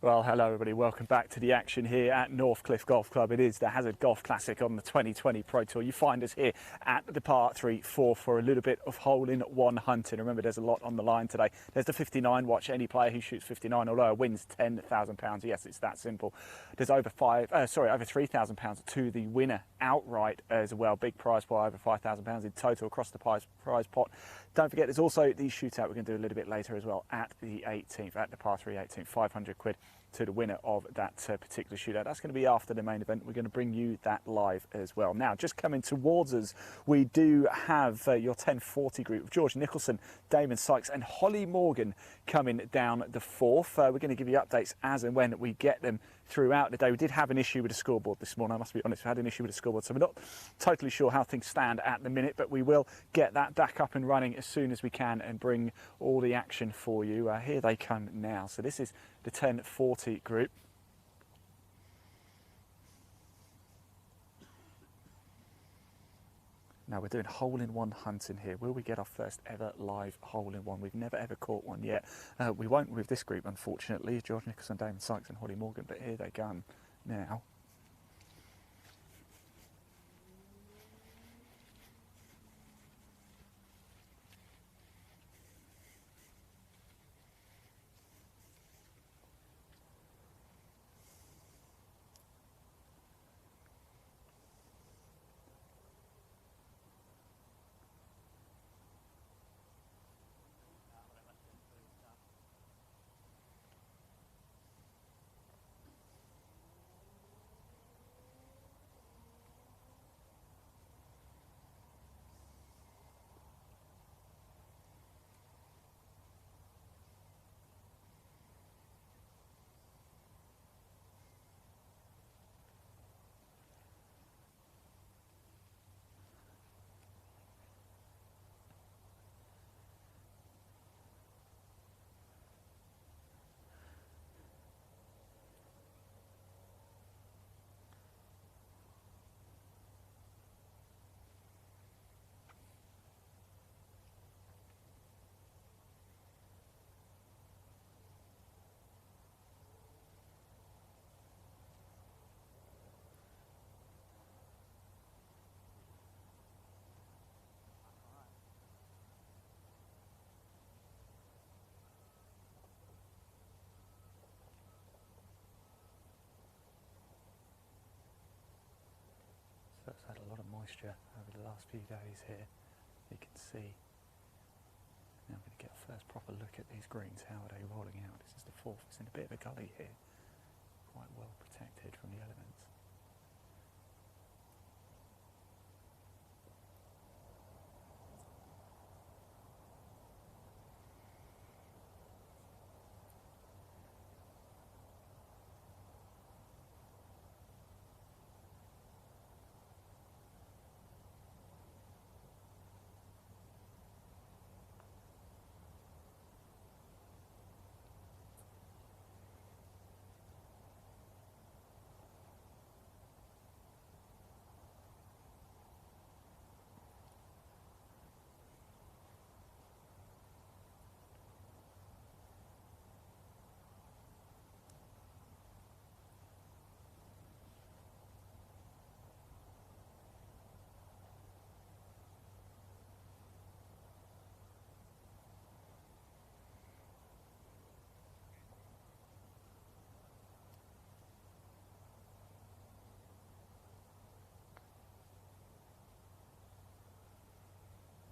Well, hello everybody, welcome back to the action here at Northcliffe Golf Club. It is the Hazzad Golf Classic on the 2020 Pro Tour. You find us here at the par 3-4 for a little bit of hole-in-one hunting. Remember, there's a lot on the line today. There's the 59. Watch any player who shoots 59 or lower wins £10,000. Yes, it's that simple. There's over £3,000 to the winner outright as well. Big prize pool, over £5,000 in total across the prize pot. Don't forget, there's also the shootout we're going to do a little bit later as well at the 18th, at the par 3 18th, 500 quid to the winner of that particular shootout. That's going to be after the main event. We're going to bring you that live as well. Now, just coming towards us, we do have your 1040 group of George Nicholson, Damon Sykes and Holly Morgan coming down the fourth. We're going to give you updates as and when we get them throughout the day. We did have an issue with the scoreboard this morning, I must be honest. We had an issue with the scoreboard, so we're not totally sure how things stand at the minute, but we will get that back up and running as soon as we can and bring all the action for you. Here they come now. So this is the 1040 group. Now we're doing hole-in-one hunting here. Will we get our first ever live hole-in-one? We've never ever caught one yet. We won't with this group, unfortunately. George Nicholson, Damon Sykes and Holly Morgan, but here they come now. So it's had a lot of moisture over the last few days here. You can see. Now I'm going to get a first proper look at these greens. How are they rolling out? This is the fourth. It's in a bit of a gully here. Quite well protected from the elements.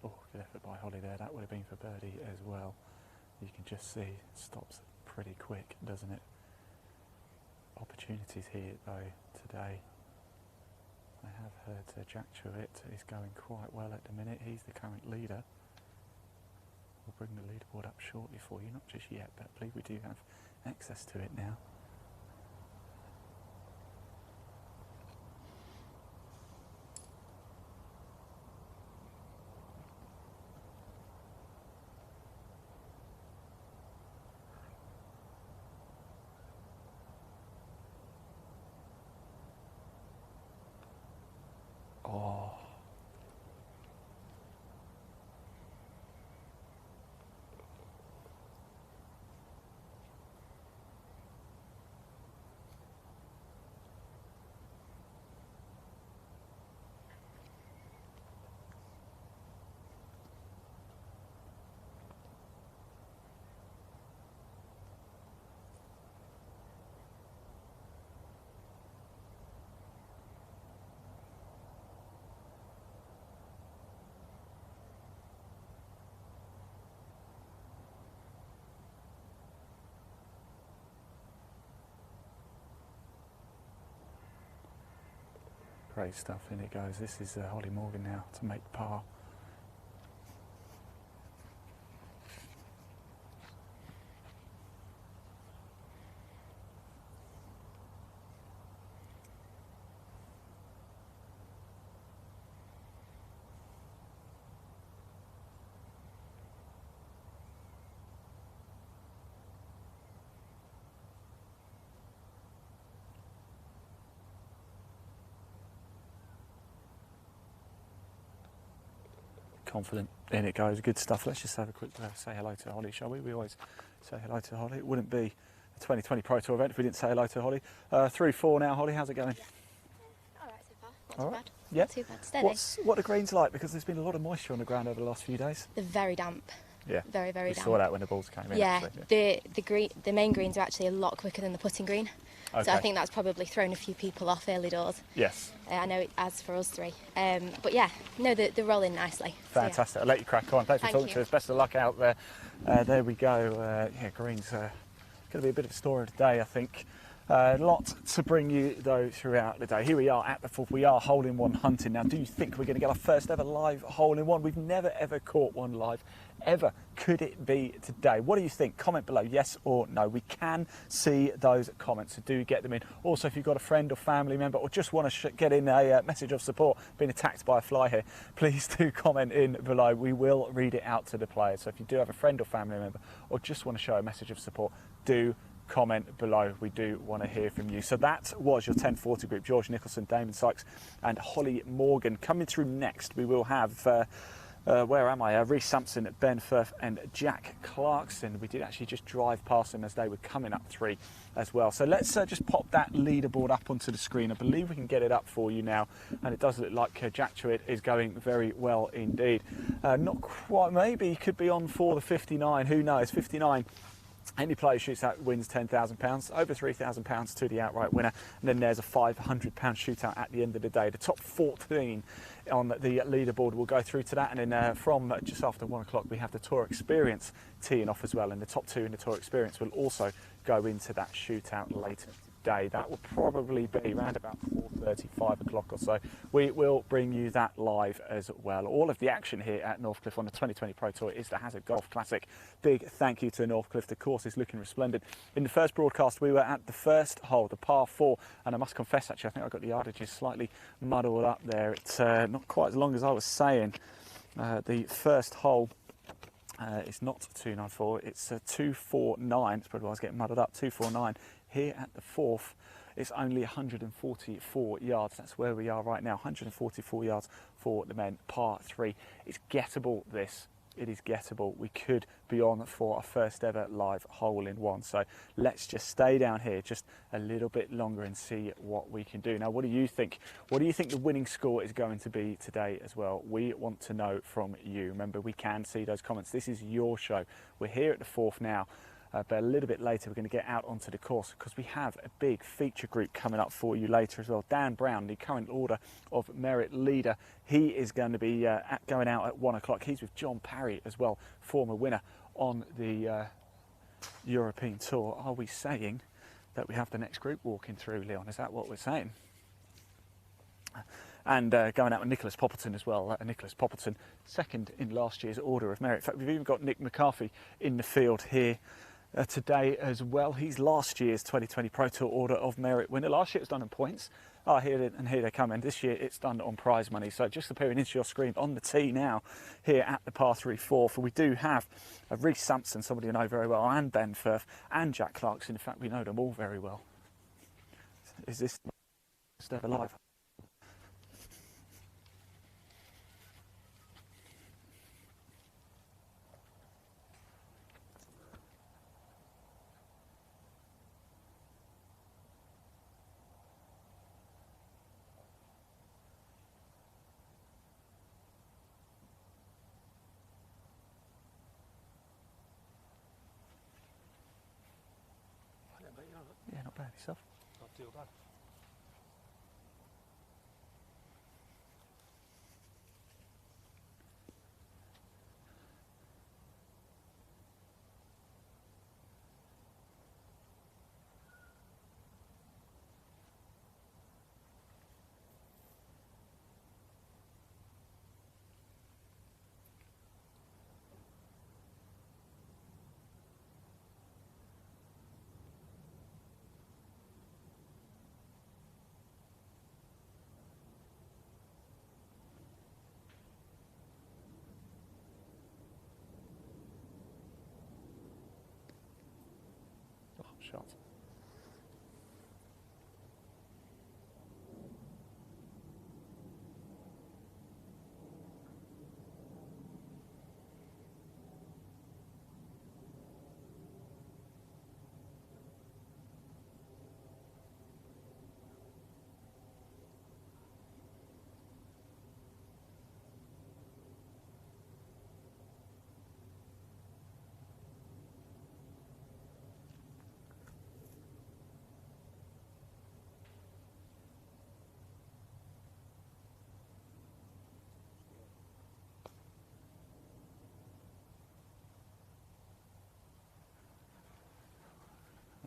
Oh, good effort by Holly there. That would have been for birdie as well. You can just see it stops pretty quick, doesn't it? Opportunities here though today. I have heard Jack Truitt is going quite well at the minute. He's the current leader. We'll bring the leaderboard up shortly for you, not just yet, but I believe we do have access to it now. Oh. Great stuff, in it goes. This is Holly Morgan now to make par. Confident, in it goes. Good stuff. Let's just have a quick say hello to Holly, shall we? We always say hello to Holly. It wouldn't be a 2020 Pro Tour event if we didn't say hello to Holly. 3-4 now, Holly. How's it going? All right so far. Not All too right. bad. Yeah. Not too bad. Steady. What are greens like? Because there's been a lot of moisture on the ground over the last few days. They're very damp. Yeah. Very, very We damp. saw that when the balls came in. Yeah. Actually. The main greens are actually a lot quicker than the putting green. Okay. So I think that's probably thrown a few people off early doors. Yes. I know it has for us three. But yeah, no, they're rolling nicely. Fantastic. So, yeah. I'll let you crack on. Thanks for Thank talking you. to us. Best of luck out there. There we go. Yeah, greens. Going to be a bit of a story today, I think. A lot to bring you though throughout the day. Here we are at the fourth. We are hole-in-one hunting now. Do you think we're going to get our first ever live hole-in-one? We've never ever caught one live, ever. Could it be today? What do you think? Comment below, yes or no. We can see those comments, so do get them in. Also, if you've got a friend or family member or just want to get in a message of support, being attacked by a fly here, please do comment in below. We will read it out to the players. So if you do have a friend or family member or just want to show a message of support, do comment below. We do want to hear from you. So that was your 1040 group. George Nicholson, Damon Sykes and Holly Morgan. Coming through next, we will have where am I? Reece Sampson, Ben Firth and Jack Clarkson. We did actually just drive past them as they were coming up three as well. So let's just pop that leaderboard up onto the screen. I believe we can get it up for you now, and it does look like Jack Chewett is going very well indeed. Not quite, maybe he could be on for the 59, who knows. 59. Any player shoots out wins £10,000, over £3,000 to the outright winner, and then there's a £500 shootout at the end of the day. The top 14 on the leaderboard will go through to that, and then from just after 1 o'clock we have the Tour Experience teeing off as well, and the top two in the Tour Experience will also go into that shootout later today. That will probably be around about 4:30, 5 o'clock or so. We will bring you that live as well. All of the action here at Northcliffe on the 2020 Pro Tour is the Hazzad Golf Classic. Big thank you to Northcliffe. The course is looking resplendent. In the first broadcast, we were at the first hole, the par 4, and I must confess, actually, I think I got the yardages slightly muddled up there. It's not quite as long as I was saying. The first hole is not 294, it's 249. That's probably why I was getting muddled up. 249. Here at the fourth, it's only 144 yards. That's where we are right now. 144 yards for the men, par 3. It's gettable, this. It is gettable. We could be on for our first ever live hole-in-one. So let's just stay down here just a little bit longer and see what we can do. Now, what do you think? What do you think the winning score is going to be today as well? We want to know from you. Remember, we can see those comments. This is your show. We're here at the fourth now. But a little bit later, we're going to get out onto the course because we have a big feature group coming up for you later as well. Dan Brown, the current Order of Merit leader, he is going to be going out at 1 o'clock. He's with John Parry as well, former winner on the European Tour. Are we saying that we have the next group walking through, Leon? Is that what we're saying? And going out with Nicholas Popperton as well. Nicholas Popperton, second in last year's Order of Merit. In fact, we've even got Nick McCarthy in the field here today as well. He's last year's 2020 Pro Tour Order of Merit winner. Last year it was done on points. Oh, here they come, and this year it's done on prize money. So just appearing into your screen on the tee now here at the par 3 4th. We do have Reece Sampson, somebody you know very well, and Ben Firth and Jack Clarkson. In fact, we know them all very well. Is this first ever live? Yeah, not bad. Yourself? Not too bad. shot.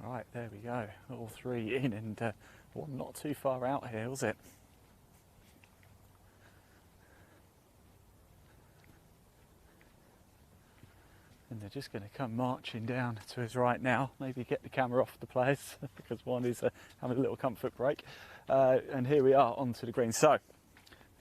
Right, there we go. All three in, and one not too far out here, was it? And they're just going to come marching down to his right now. Maybe get the camera off the players because one is having a little comfort break. And here we are onto the green. So,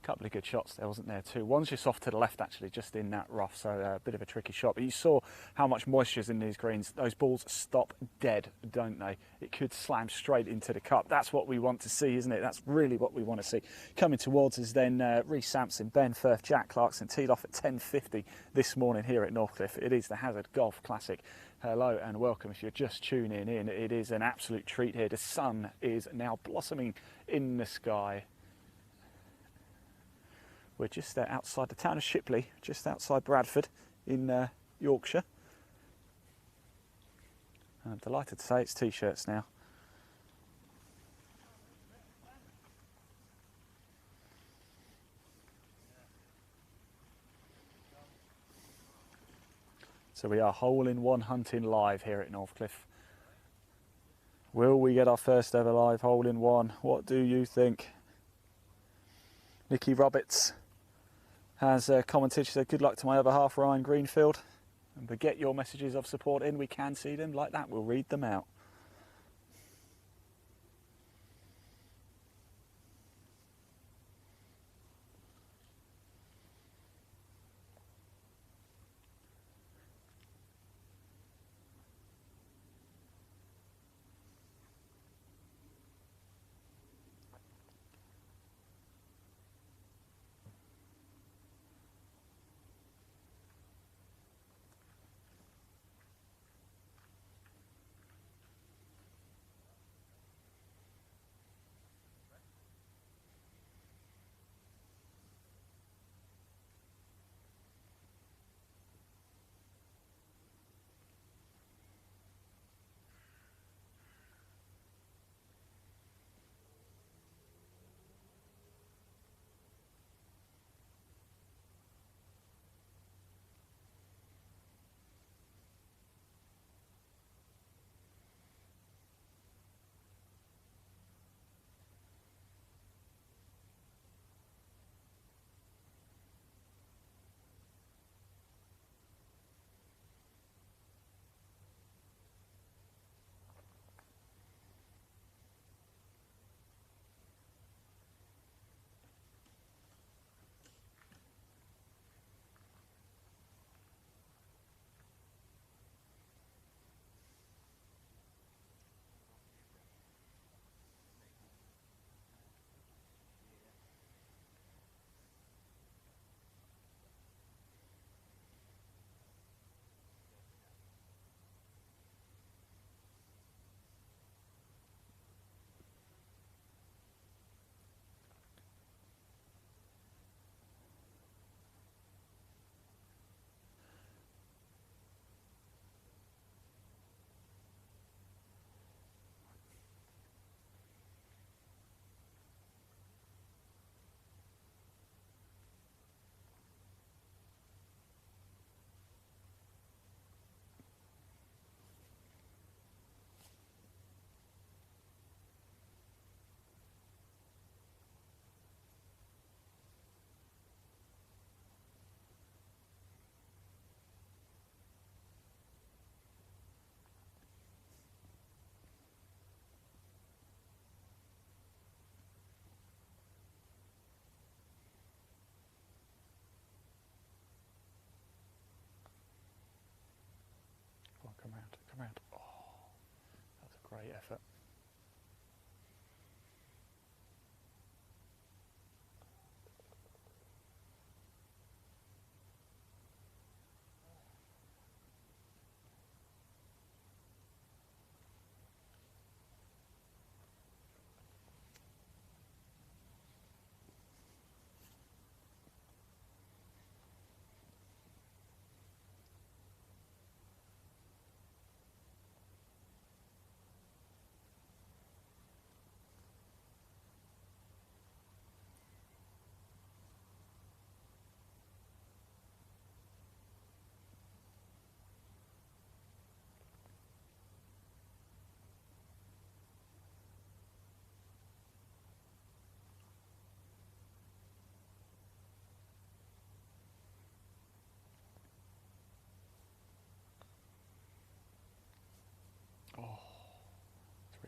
a couple of good shots there, wasn't there, too? One's just off to the left, actually, just in that rough, so a bit of a tricky shot. But you saw how much moisture's in these greens. Those balls stop dead, don't they? It could slam straight into the cup. That's what we want to see, isn't it? That's really what we want to see. Coming towards us then, Reece Sampson, Ben Firth, Jack Clarkson, teed off at 10:50 this morning here at Northcliffe. It is the Hazzad Golf Classic. Hello and welcome if you're just tuning in. It is an absolute treat here. The sun is now blossoming in the sky. We're just outside the town of Shipley, just outside Bradford in Yorkshire. And I'm delighted to say it's t-shirts now. So we are hole-in-one hunting live here at Northcliffe. Will we get our first ever live hole-in-one? What do you think? Nikki Roberts has commented, she said, good luck to my other half, Ryan Greenfield. But get your messages of support in, we can see them like that, we'll read them out.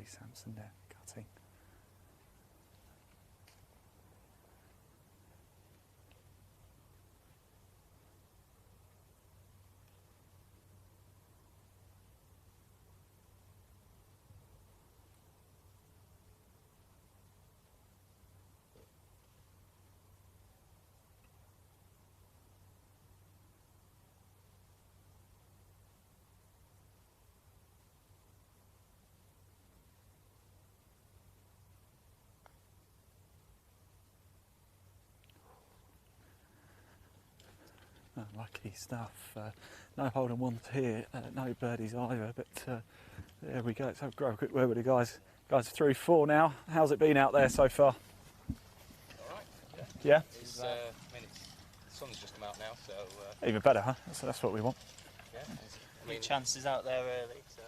Sampson there, cutting. Oh, lucky stuff. No holding ones here, no birdies either, but there we go. Let's have a quick word with the guys. Guys are through 4 now. How's it been out there so far? All right. Yeah? It's, I mean, the sun's just come out now, so... Even better, huh? So that's what we want. Yeah. I mean, chances out there early, so...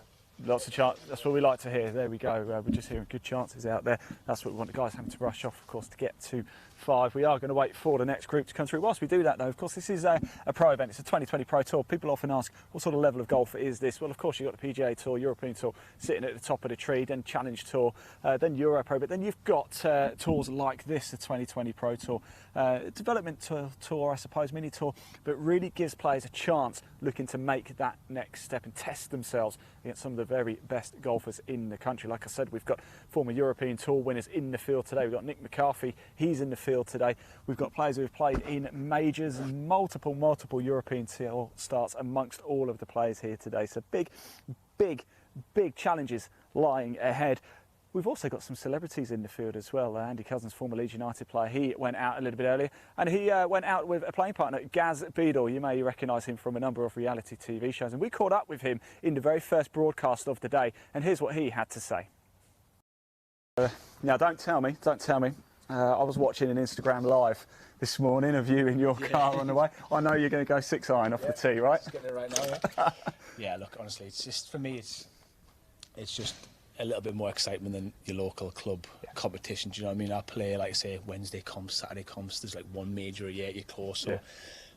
Lots of chance. That's what we like to hear. There we go. We're just hearing good chances out there. That's what we want. The guys having to rush off, of course, to get to 5. We are going to wait for the next group to come through. Whilst we do that, though, of course, this is a pro event. It's a 2020 Pro Tour. People often ask, what sort of level of golf is this? Well, of course, you've got the PGA Tour, European Tour sitting at the top of the tree, then Challenge Tour, then Euro Pro. But then you've got tours like this, the 2020 Pro Tour. Development tour, I suppose, mini tour, but really gives players a chance looking to make that next step and test themselves against some of the very best golfers in the country. Like I said, we've got former European Tour winners in the field today. We've got Nick McCarthy, he's in the field today. We've got players who have played in majors and multiple European Tour starts amongst all of the players here today. So big challenges lying ahead. We've also got some celebrities in the field as well. Andy Cousins, former Leeds United player, he went out a little bit earlier, and he went out with a playing partner, Gaz Beadle. You may recognise him from a number of reality TV shows, and we caught up with him in the very first broadcast of the day, and here's what he had to say. Now, don't tell me. I was watching an Instagram live this morning of you in your car on the way. I know you're going to go 6 iron off the tee, right? Just getting it right now, yeah. Yeah, look, honestly, it's just, for me, it's just a little bit more excitement than your local club competition. Do you know what I mean? I play, like I say, Wednesday comps, Saturday comps. There's like one major a year at your course. So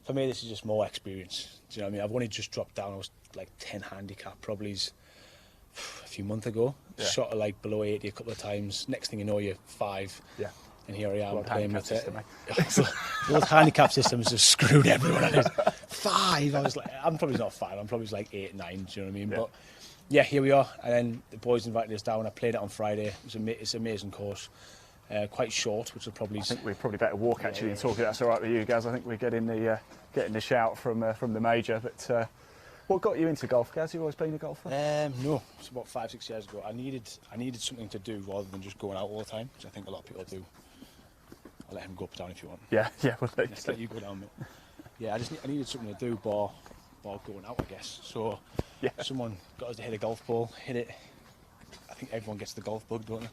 for me, this is just more experience. Do you know what I mean? I've only just dropped down. I was like 10 handicap probably a few months ago. Shot at like below 80 a couple of times. Next thing you know, you're 5. Yeah. And here I am playing with it. The old handicap system has just screwed everyone. 5. I was like, I'm probably not 5. I'm probably like 8, 9. Do you know what I mean? Yeah. But yeah, here we are. And then the boys invited us down. I played it on Friday. It's an amazing course. Quite short, which will probably... I think we probably better walk actually and talk. That's all right with you guys. I think we're getting the shout from the major. But what got you into golf, Gaz? You always been a golfer? No, it's about 5, 6 years ago. I needed something to do rather than just going out all the time, which I think a lot of people do. I'll let him go up down if you want. Yeah. Well, let's let you go down, mate. Yeah, I needed something to do, bar going out, I guess. So someone got us to hit a golf ball, hit it. I think everyone gets the golf bug, don't they?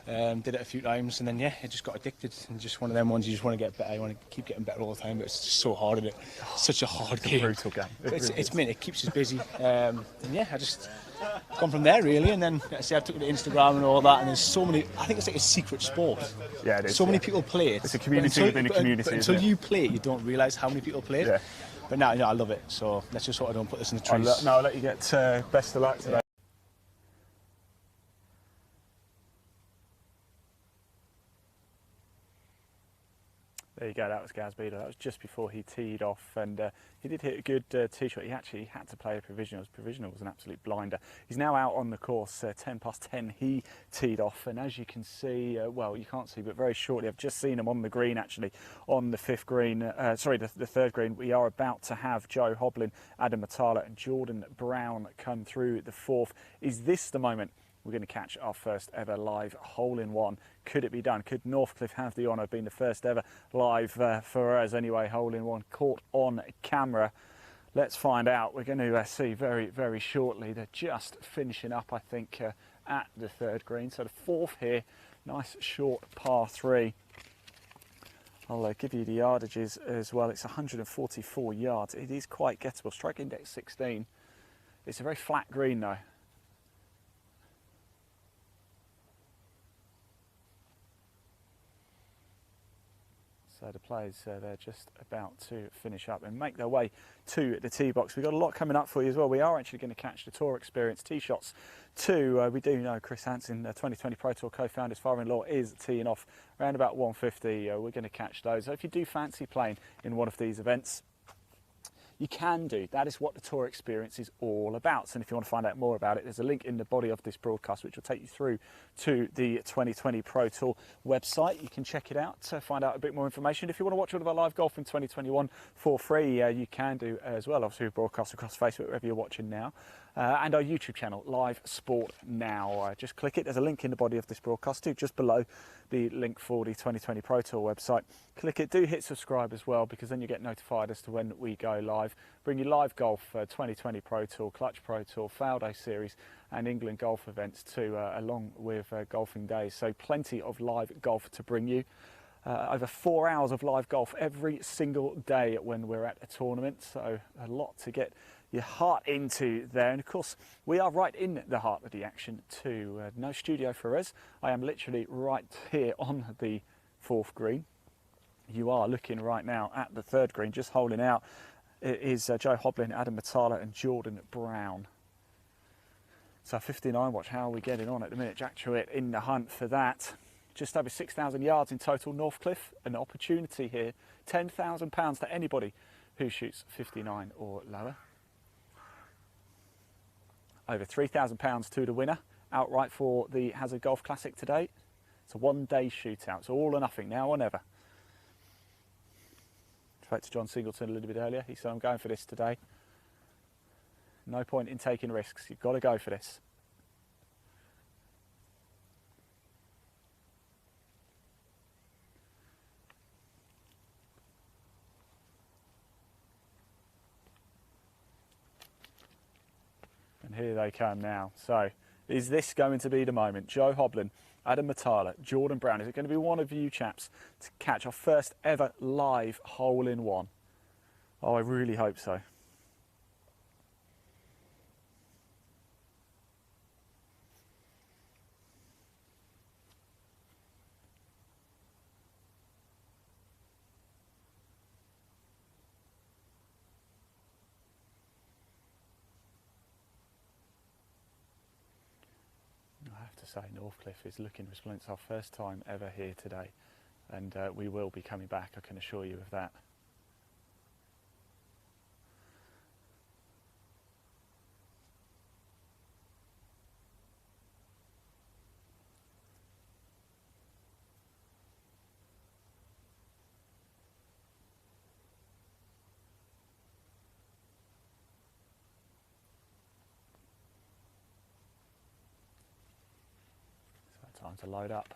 Yeah. Did it a few times, and then it just got addicted. And just one of them ones you just want to get better. You want to keep getting better all the time, but it's just so hard, isn't it? Such a hard game. Brutal game. It keeps us busy. And I just gone from there really, and then I took it to Instagram and all that. And there's so many. I think it's like a secret sport. Yeah, it is. So many people play it. It's a community within a community. But until you play it, you don't realise how many people play it. Yeah. But now, I love it. So let's just hope I don't put this in the trees. I'll let you get best of luck today. There you go, that was Gaz Beadle. That was just before he teed off, and he did hit a good tee shot. He actually had to play a provisional. His provisional was an absolute blinder. He's now out on the course, 10 past 10 he teed off, and as you can see, well, you can't see, but very shortly, I've just seen him on the green actually, on the 5th green, the 3rd green. We are about to have Joe Hoblin, Adam Matala and Jordan Brown come through the 4th. Is this the moment we're going to catch our first ever live hole-in-one? Could it be done? Could Northcliffe have the honour of being the first ever live, for us anyway, hole-in-one caught on camera? Let's find out. We're going to see very shortly. They're just finishing up, I think, at the 3rd green. So the 4th here, nice short par 3. I'll give you the yardages as well. It's 144 yards. It is quite gettable. Strike index 16. It's a very flat green though. So the players, they're just about to finish up and make their way to the tee box. We've got a lot coming up for you as well. We are actually going to catch the Tour Experience tee shots too. We do know Chris Hansen, 2020 Pro Tour co-founder's father-in-law, is teeing off around about 1:50. We're going to catch those. So if you do fancy playing in one of these events, you can do. That is what the Tour Experience is all about. And if you want to find out more about it, there's a link in the body of this broadcast which will take you through to the 2020 Pro Tour website. You can check it out to find out a bit more information. If you want to watch all of our live golf in 2021 for free, you can do as well. Obviously, we broadcast across Facebook, wherever you're watching now. And our YouTube channel, Live Sport Now. Just click it. There's a link in the body of this broadcast too, just below the link for the 2020 Pro Tour website. Click it. Do hit subscribe as well, because then you get notified as to when we go live. Bring you live golf, 2020 Pro Tour, Clutch Pro Tour, Faldo Series and England golf events too, along with golfing days. So plenty of live golf to bring you. Over 4 hours of live golf every single day when we're at a tournament. So a lot to get your heart into there. And of course, we are right in the heart of the action too. No studio for us. I am literally right here on the 4th green. You are looking right now at the 3rd green, just holding out. It is Joe Hoblin, Adam Matala and Jordan Brown. So 59, watch how are we getting on at the minute. Jack Truitt in the hunt for that. Just over 6,000 yards in total. Northcliffe, an opportunity here. £10,000 to anybody who shoots 59 or lower. Over £3,000 to the winner outright for the Hazzad Golf Classic today. It's a one-day shootout, so all or nothing, now or never. Spoke to John Singleton a little bit earlier. He said, I'm going for this today. No point in taking risks. You've got to go for this. And here they come now. So, is this going to be the moment? Joe Hoblin, Adam Matala, Jordan Brown. Is it going to be one of you chaps to catch our first ever live hole-in-one? Oh, I really hope so. I have to say, Northcliffe is looking resplendent. It's our first time ever here today, and we will be coming back, I can assure you of that. Time to load up.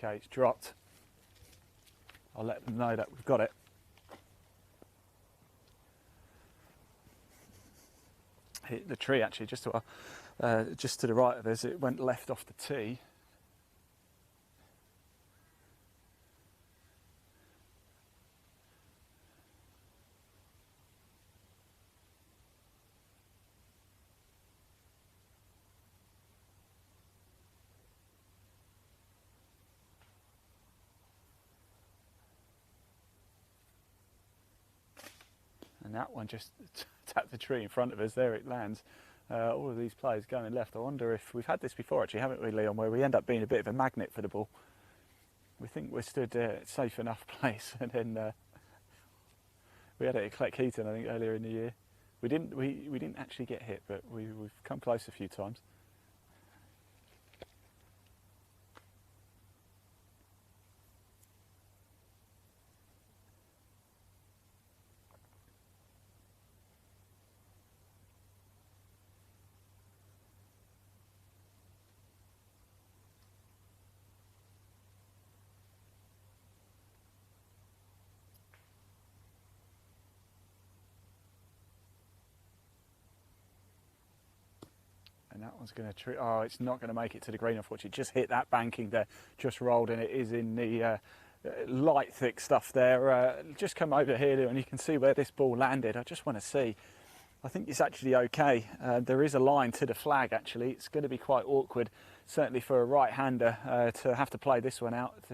Okay, it's dropped. I'll let them know that we've got it. Hit the tree actually, just to the right of us. It went left off the tee. And that one just tapped the tree in front of us. There it lands. All of these players going left. I wonder if we've had this before, actually, haven't we, Leon, where we end up being a bit of a magnet for the ball. We think we're stood at a safe enough place, and then we had it at Cleckheaton, I think, earlier in the year. We didn't actually get hit, but we've come close a few times. And that one's going to oh, it's not going to make it to the green, unfortunately. Just hit that banking there, just rolled, and it is in the light thick stuff there. Just come over here and you can see where this ball landed. I just want to see. I think it's actually okay. There is a line to the flag actually. It's going to be quite awkward, certainly for a right-hander to have to play this one out.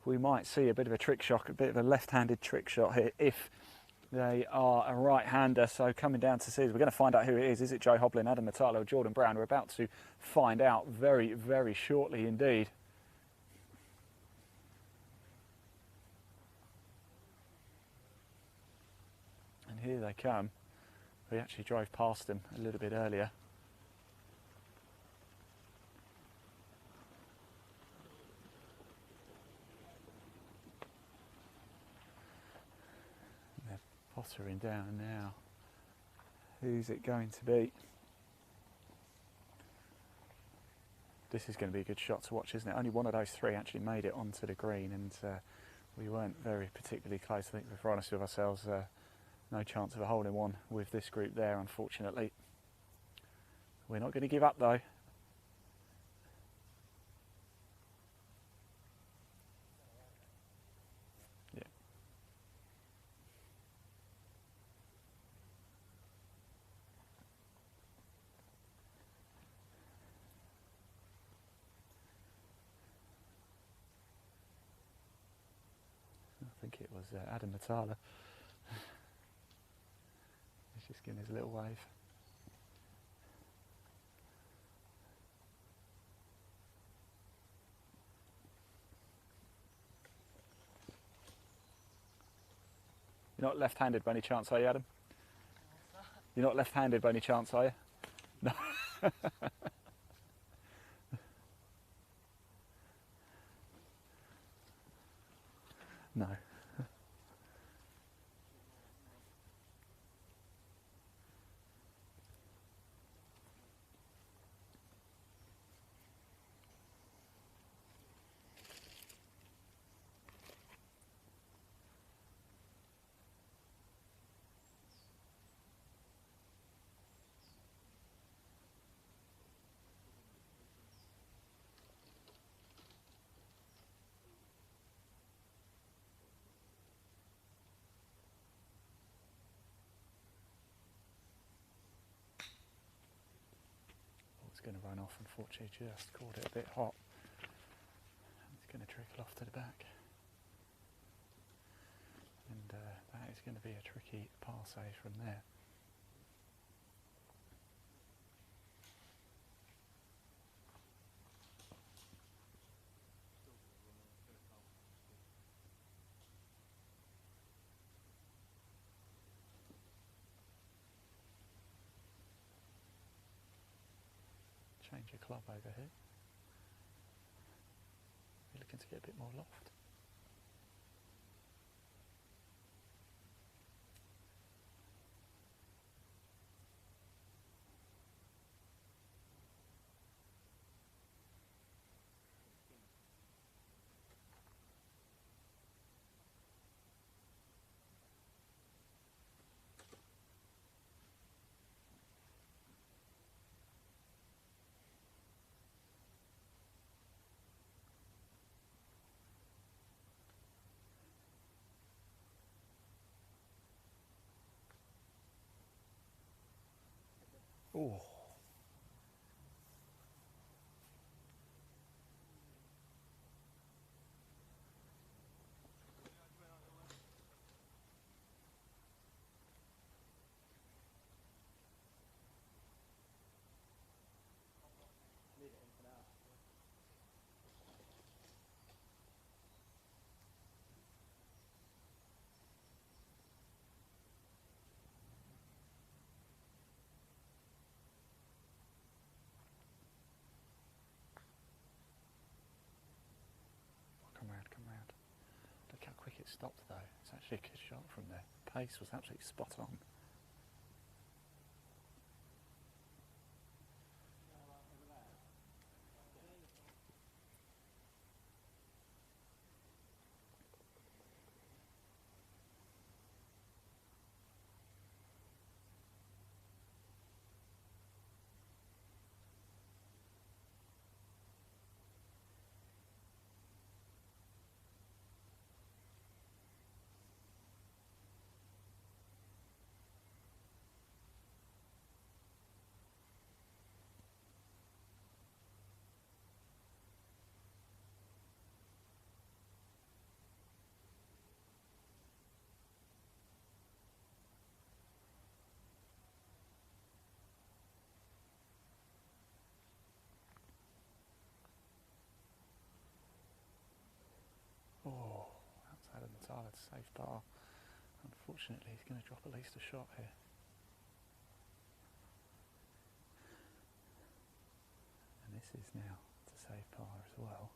We might see a bit of a trick shot, a bit of a left-handed trick shot here if they are a right-hander. So coming down to see, we're going to find out who it is. Is it Joe Hoblin, Adam Natalo, or Jordan Brown? We're about to find out very, very shortly indeed. And here they come. We actually drove past them a little bit earlier. They're pottering down now. Who's it going to be? This is going to be a good shot to watch, isn't it? Only one of those three actually made it onto the green, and we weren't very particularly close. I think if we're honest with ourselves, no chance of a hole-in-one with this group there, unfortunately. We're not going to give up, though. Yeah. I think it was Adam Natala. He's just giving his little wave. You're not left-handed by any chance, are you, Adam? You're not left-handed by any chance, are you? No. No. Going to run off, unfortunately, just caught it a bit hot. It's going to trickle off to the back, and that is going to be a tricky par save from there. Change your club over here. You're looking to get a bit more loft. Oh. Come round. Look how quick it stopped though. It's actually a good shot from there. Pace was absolutely spot on. it's a safe par. Unfortunately, he's going to drop at least a shot here. And this is now to save par as well.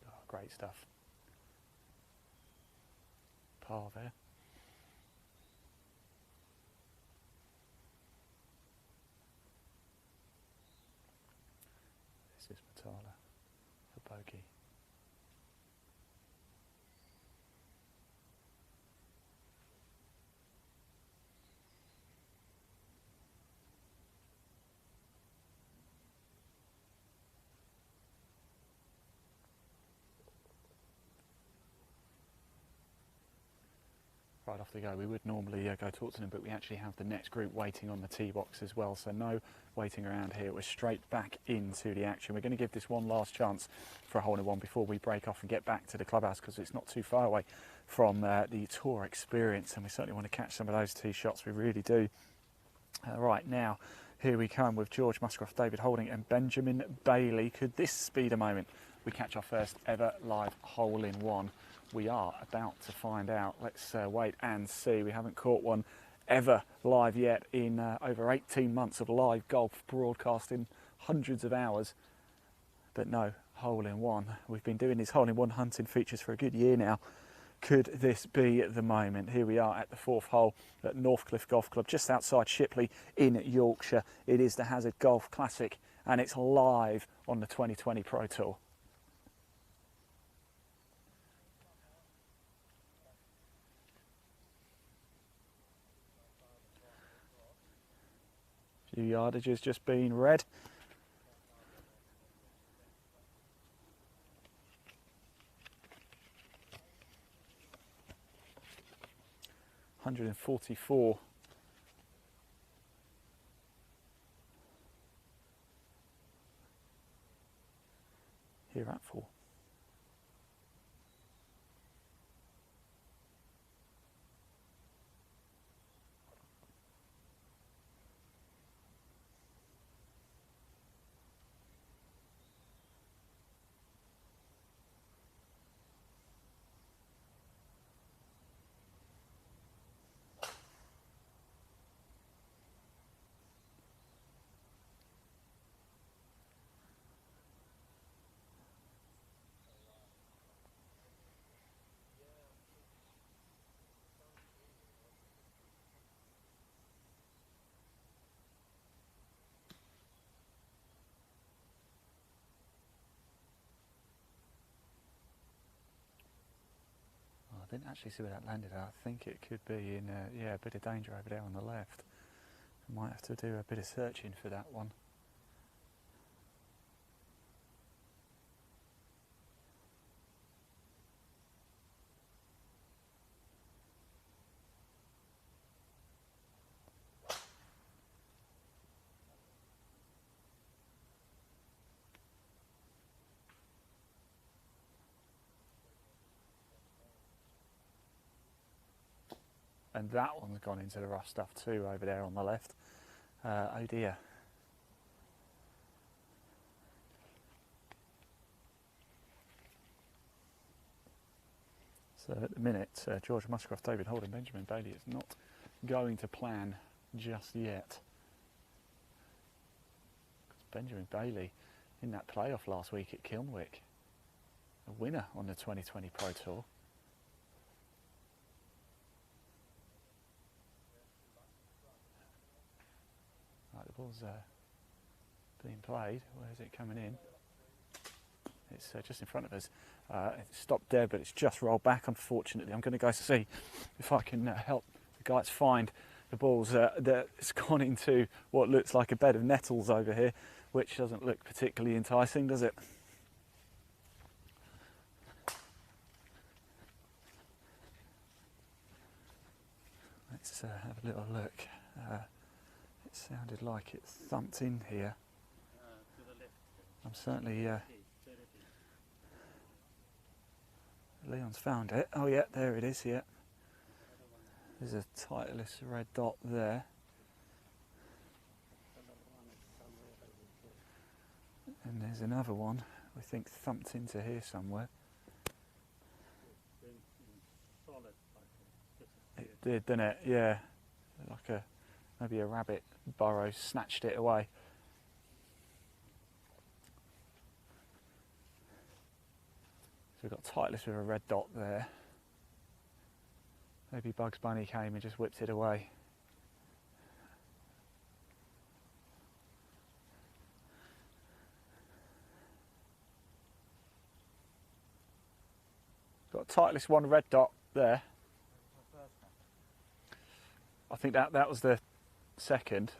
Oh, great stuff. Par there. This is Matala for bogey. Right off the go, we would normally go talk to them, but we actually have the next group waiting on the tee box as well, so no waiting around here. We're straight back into the action. We're going to give this one last chance for a hole-in-one before we break off and get back to the clubhouse, because it's not too far away from the tour experience, and we certainly want to catch some of those tee shots. We really do. Right now, here we come with George Musgrove, David Holding and Benjamin Bailey. Could this be the moment we catch our first ever live hole-in-one? We are about to find out. Let's wait and see. We haven't caught one ever live yet in over 18 months of live golf broadcasting, hundreds of hours. But no, hole-in-one. We've been doing these hole-in-one hunting features for a good year now. Could this be the moment? Here we are at the fourth hole at Northcliffe Golf Club, just outside Shipley in Yorkshire. It is the Hazzad Golf Classic, and it's live on the 2020 Pro Tour. Few yardages just being read. $144. Here at 4. I didn't actually see where that landed. I think it could be in yeah, a bit of danger over there on the left. I might have to do a bit of searching for that one. And that one's gone into the rough stuff too over there on the left. Oh dear. So at the minute, George Musgrove, David Holding, Benjamin Bailey is not going to plan just yet. Benjamin Bailey in that playoff last week at Kilnwick, a winner on the 2020 Pro Tour. Right, the ball's being played. Where is it coming in? It's just in front of us. It's stopped there, but it's just rolled back, unfortunately. I'm going to go see if I can help the guys find the balls. It's gone into what looks like a bed of nettles over here, which doesn't look particularly enticing, does it? Let's have a little look. It sounded like it thumped in here. I'm certainly... Leon's found it. Oh yeah, there it is, yeah. There's a Titleist red dot there. And there's another one, I think, thumped into here somewhere. It did, didn't it? Yeah. Like maybe a rabbit burrow snatched it away. So we've got Titleist with a red dot there. Maybe Bugs Bunny came and just whipped it away. Got a Titleist one red dot there. I think that was the second.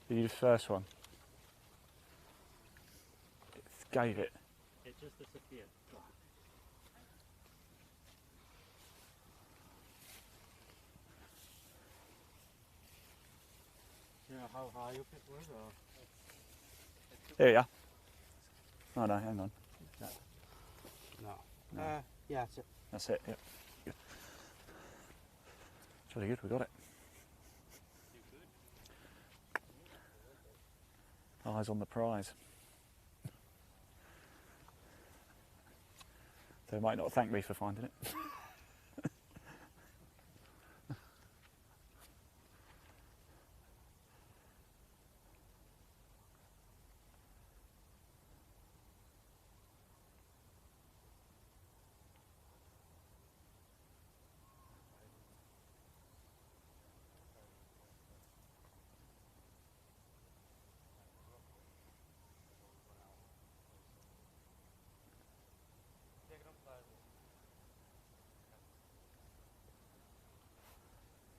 You the first one. It gave it. It just disappeared. You know how high up it was? Or? Here you are. Oh no, hang on. No. Yeah, that's it. That's it, yep. Good. It's really good, we got it. Eyes on the prize. They might not thank me for finding it.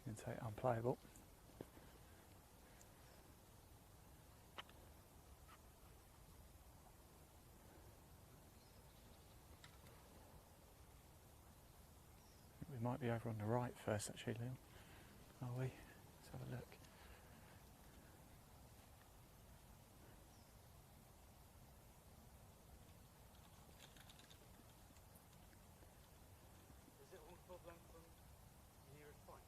You can take unplayable. We might be over on the right first, actually, Leon. Are we? Let's have a look. Is it one club length from the nearest point?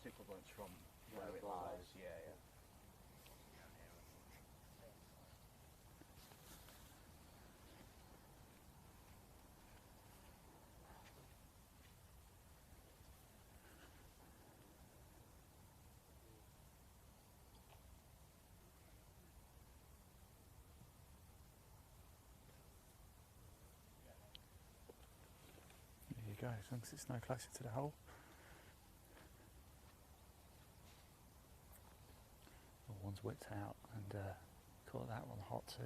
Super bunch from where it lies, yeah. There you go, as long as it's no closer to the hole. Oh, one's whipped out and caught that one hot too.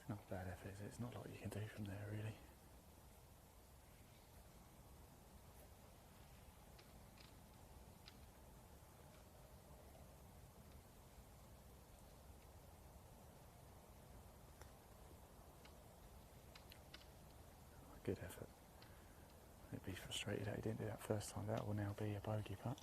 Not a bad effort, is it? It's not a lot you can do from there, really. Good effort. He'd be frustrated that he didn't do that first time. That will now be a bogey putt.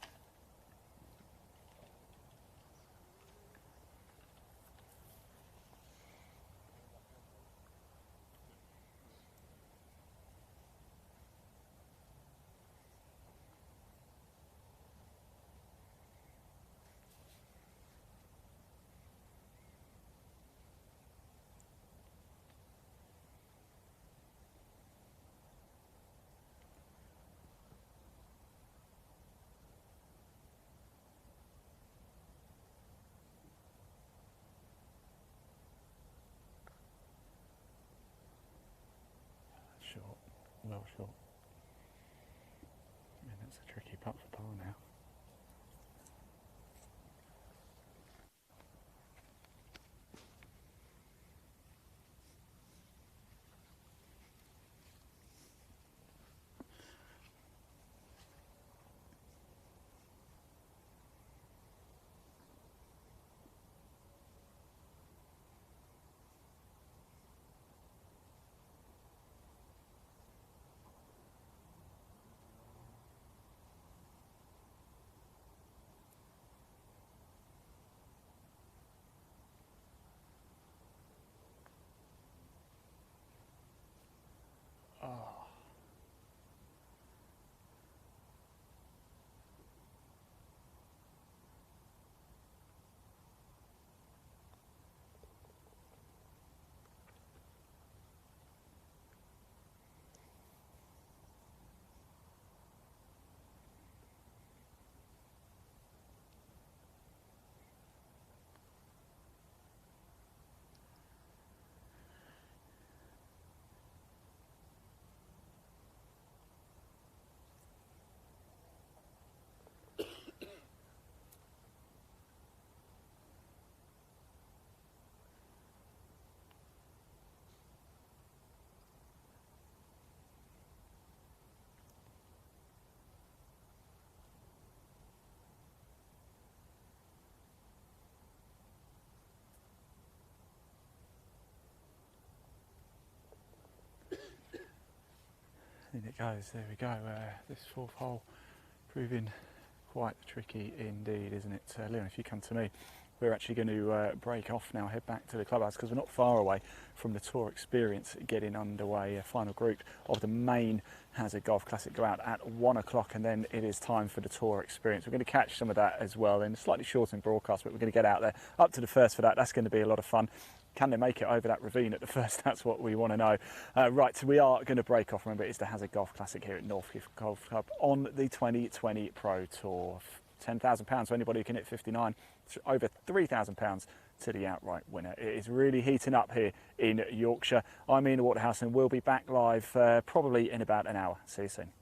In it goes, there we go. This fourth hole proving quite tricky indeed, isn't it? Leon, if you come to me, we're actually going to break off now, head back to the clubhouse because we're not far away from the tour experience getting underway. A final group of the main Hazzad Golf Classic go out at 1 o'clock, and then it is time for the tour experience. We're going to catch some of that as well in a slightly shortened broadcast, but we're going to get out there up to the first for that. That's going to be a lot of fun. Can they make it over that ravine at the first? That's what we want to know. Right, so we are going to break off. Remember, it's the Hazzad Golf Classic here at NORTHCLIFFE Golf Club on the 2020 Pro Tour. £10,000 to anybody who can hit 59. It's over £3,000 to the outright winner. It is really heating up here in Yorkshire. I'm Ian Waterhouse and we'll be back live probably in about an hour. See you soon.